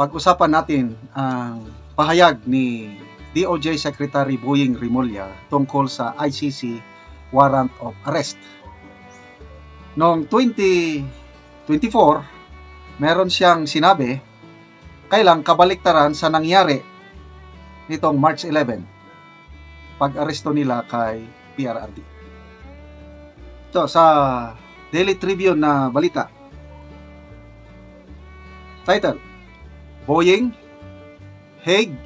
pag-usapan natin ang pahayag ni DOJ Secretary Boying Rimulya tungkol sa ICC warrant of arrest. Noong 2024, meron siyang sinabi, kailang kabaliktaran sa nangyari nitong March 11, pag-aresto nila kay PRRD. Ito, sa Daily Tribune na balita. Title, Boying, Hague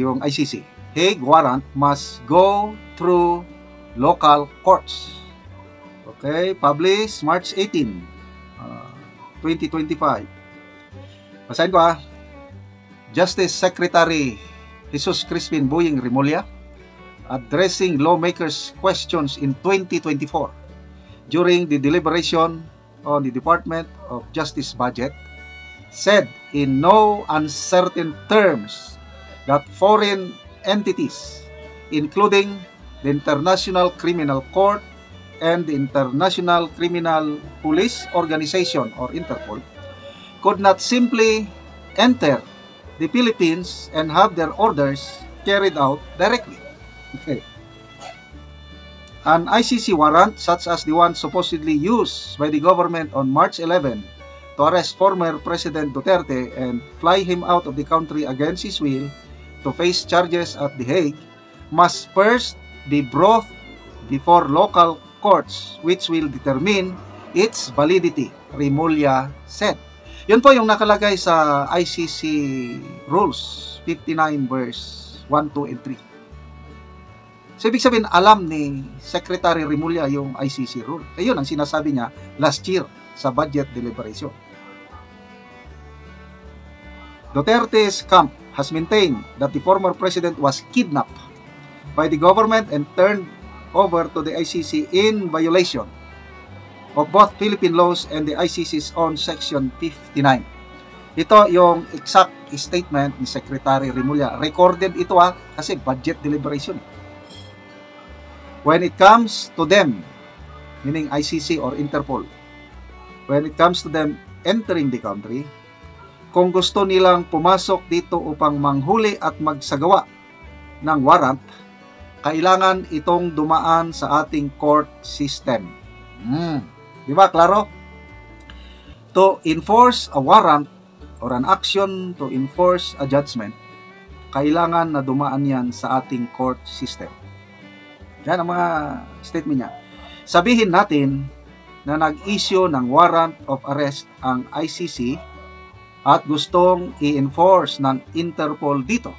yung ICC, Hague warrant must go through local courts. Okay, published March 18, 2025. Basahin ko Justice Secretary Jesus Crispin Boying Rimulya addressing lawmakers' questions in 2024 during the deliberation on the Department of Justice budget, said in no uncertain terms that foreign entities, including the International Criminal Court and the International Criminal Police Organization or Interpol, could not simply enter the Philippines and have their orders carried out directly. Okay. An ICC warrant, such as the one supposedly used by the government on March 11 to arrest former President Duterte and fly him out of the country against his will to face charges at The Hague, must first be brought before local courts which will determine its validity, Rimulya said. Yun po yung nakalagay sa ICC Rules 59 verse 1, 2, and 3. So, ibig sabihin, alam ni Secretary Rimulya yung ICC rule. Ayun ang sinasabi niya last year sa budget deliberation. Duterte's camp has maintained that the former president was kidnapped by the government and turned over to the ICC in violation of both Philippine laws and the ICC's own Section 59. Ito yung exact statement ni Secretary Rimulya. Recorded ito kasi budget deliberation. When it comes to them, meaning ICC or Interpol, when it comes to them entering the country, kung gusto nilang pumasok dito upang manghuli at magsagawa ng warrant, kailangan itong dumaan sa ating court system. Di ba, klaro? To enforce a warrant or an action to enforce a judgment, kailangan na dumaan yan sa ating court system. Yan ang mga statement niya. Sabihin natin na nag-issue ng warrant of arrest ang ICC at gustong i-enforce ng Interpol dito.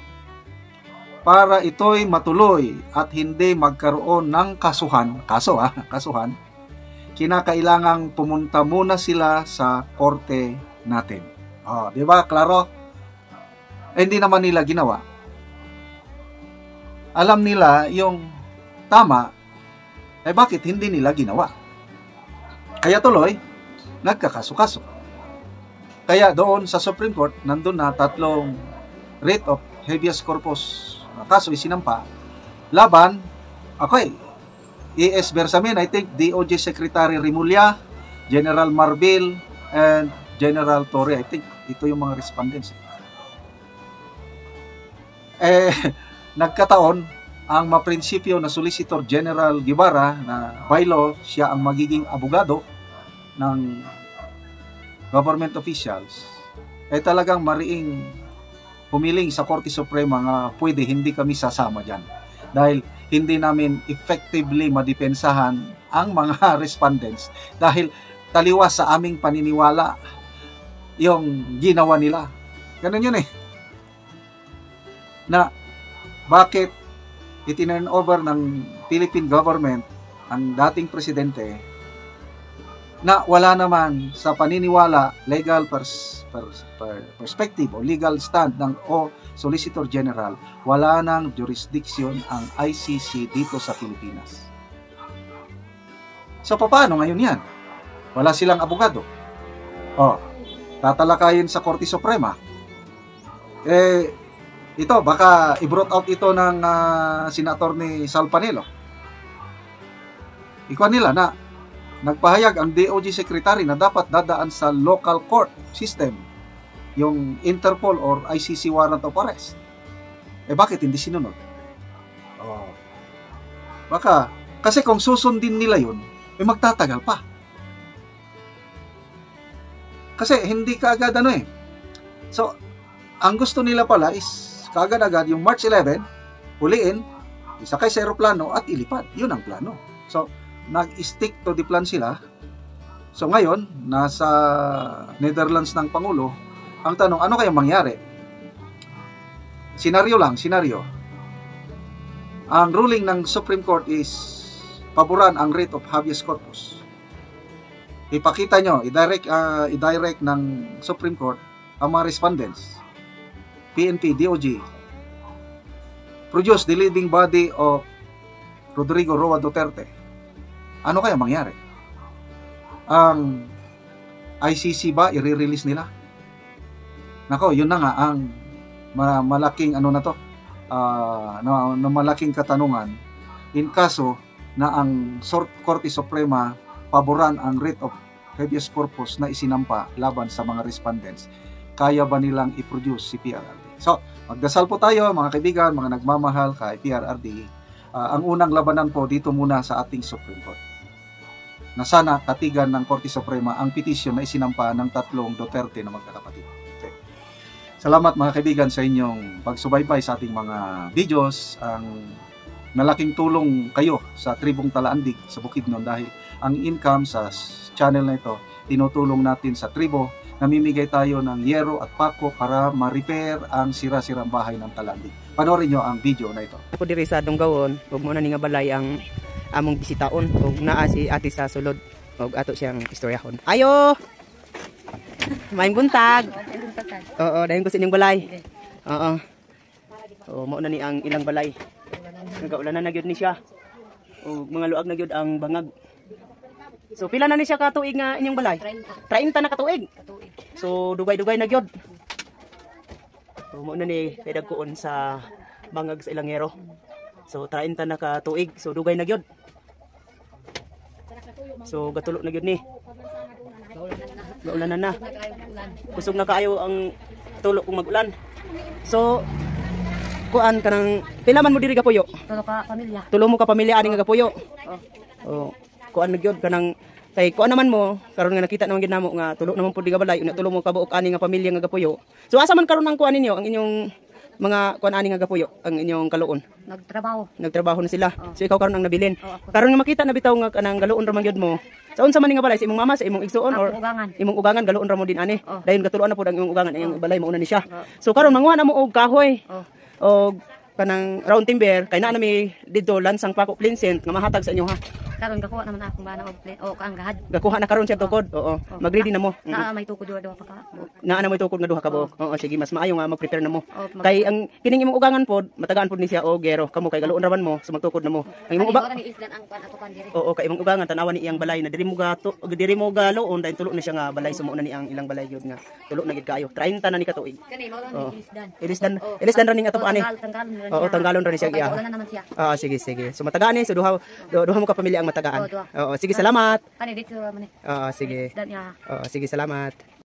Para ito'y matuloy at hindi magkaroon ng kasuhan, kinakailangang pumunta muna sila sa korte natin. Di ba? Klaro? Hindi naman nila ginawa. Alam nila yung tama, bakit hindi nila ginawa? Kaya tuloy, nagkakaso-kaso. Kaya doon sa Supreme Court, nandun na 3 writ of habeas corpus kaso isinampa laban, E.S. Bersamin, I think DOJ Secretary Rimulya, General Marbil, and General Torre. I think ito yung mga respondents. Nagkataon, ang maprinsipyo na Solicitor General Guevara na by law, siya ang magiging abogado ng government officials, talagang mariing humiling sa Korte Suprema nga pwede hindi kami sasama dyan. Dahil hindi namin effectively madepensahan ang mga respondents dahil taliwas sa aming paniniwala yung ginawa nila. Ganun yun na bakit itinurn over ng Philippine government ang dating presidente na wala naman sa paniniwala, legal perspective o legal stand ng Solicitor General, wala nang jurisdiction ang ICC dito sa Pilipinas. So paano ngayon yan? Wala silang abogado. Tatalakayin sa Korte Suprema. Ito, baka i-brought out ito ng Senator ni Sal Panelo. Ikuha nila na nagpahayag ang DOJ Secretary na dapat dadaan sa local court system yung Interpol or ICC warrant of arrest. Bakit hindi sinunod? Baka, kasi kung susundin nila yun, magtatagal pa. Kasi hindi kaagad So, ang gusto nila pala is kaagad-agad yung March 11, huliin, isakay sa aeroplano at ilipad. Yun ang plano. So, nag-stick to the plan sila. So, ngayon, nasa Netherlands ng Pangulo, ang tanong, ano kayang mangyari? Senaryo. Ang ruling ng Supreme Court is paboran ang writ of habeas corpus. Ipakita nyo, i-direct ng Supreme Court ang mga respondents, PNP, DOJ, produce the living body of Rodrigo Roa Duterte. Ano kaya mangyari? Ang ICC ba i-release nila? Nako, yun na nga ang malaking malaking katanungan in kaso na ang Korte Suprema paboran ang writ of habeas corpus na isinampa laban sa mga respondents. Kaya ba nilang i-produce si PRRD? So, magdasal po tayo mga kaibigan, mga nagmamahal kay PRRD. Ang unang labanan po dito muna sa ating Supreme Court. Na sana katigan ng Korte Suprema ang petisyon na isinampa ng tatlong Duterte na magkakapatid. Okay. Salamat mga kaibigan sa inyong pagsubaybay sa ating mga videos. Ang malaking tulong kayo sa Tribong Talaandig sa Bukidnon dahil ang income sa channel na ito, tinutulong natin sa tribo. Namimigay tayo ng yero at pako para ma-repair ang sira-sirang bahay ng Talaandig. Panoorin nyo ang video na ito. Ako diri sa Donggawon, ug mo na ni nga balay ang among bisitaon ug naa si ate sa sulod ug ato siyang istoryahon. Ayo. Maayong buntag. Oo, dayon ko sa inyong balay. Oo. Oh, mao na ni ang ilang balay. Nagaulanan na gyud ni siya. Ug mga luag na gyud ang bangag. So pila na ni siya ka tuig nga inyong balay? 30 na ka tuig. So dugay-dugay na gyud. So mo na ni kay dagkuon sa bangag sa Ilangero. So 30 na ka tuig. So dugay na gyud. So gatulo na gyud ni. Gaulanan na. Kusog na kaayo ang tulo kung mag-ulan. So kuan kanang pila man mo diri ka puyo? Tulo ka pamilya. Tulo mo ka pamilya ani nga puyo. Oh. Kuan na gyud kanang kay kuan naman mo karon nga nakita naman gyud namo nga tulo naman pud di ka balay unya tulo mo ka buok ani nga pamilya nga gapuyo. So asa man karon ang kuan ninyo ang inyong mga kuan ani nga gapuyo ang inyong kaluon? Nagtrabaho na sila. So ikaw karon ang nabilin. Karon nga makita na bitaw nga kanang galuon ra man gyud mo. Sa unsa man nga balay sa imong mama sa imong igsuon or imong ugangan galuon ra mo din ani. Dayon gatuloan na pud ang imong ugangan ang balay mauna ni siya. So karon manguha na mo og kahoy. Og kanang round timber kay naa na mi didto lansang pako Plincent nga mahatag sa inyo ha. Karon gakuha naman akong bana og plate o kaanggahad. Gakuha na karon siya tukod. Oo. Mag-ready na mo. Naa may tukod duha pa ka. Naa na may tukod nga duha ka buok. Oo, sige, mas maayo nga mag-prepare na mo. Kay ang kining imong ugangan pod, matagaan pod ni siya og gero. Kamo kay galuon raman mo, so magtukod na mo. Ang imong uba. Oo, kay imong ugangan tanawan ni iyang balay na diri mo galuon dahil tulo na siya nga balay sumo na ni ang ilang balay gyud nga. Tulo na gid kaayo. 30 na ni ka tuig. Kani mao lang ilisdan. Ilisdan ra ning atong ani. Oo, tanggalon ra ni siya. Wala naman siya. Sige. So matagaan ni so duha mo ka pamilya ang matagaan. Oo, sige, salamat. Kani dito man ni. Sige. Oo, sige, salamat.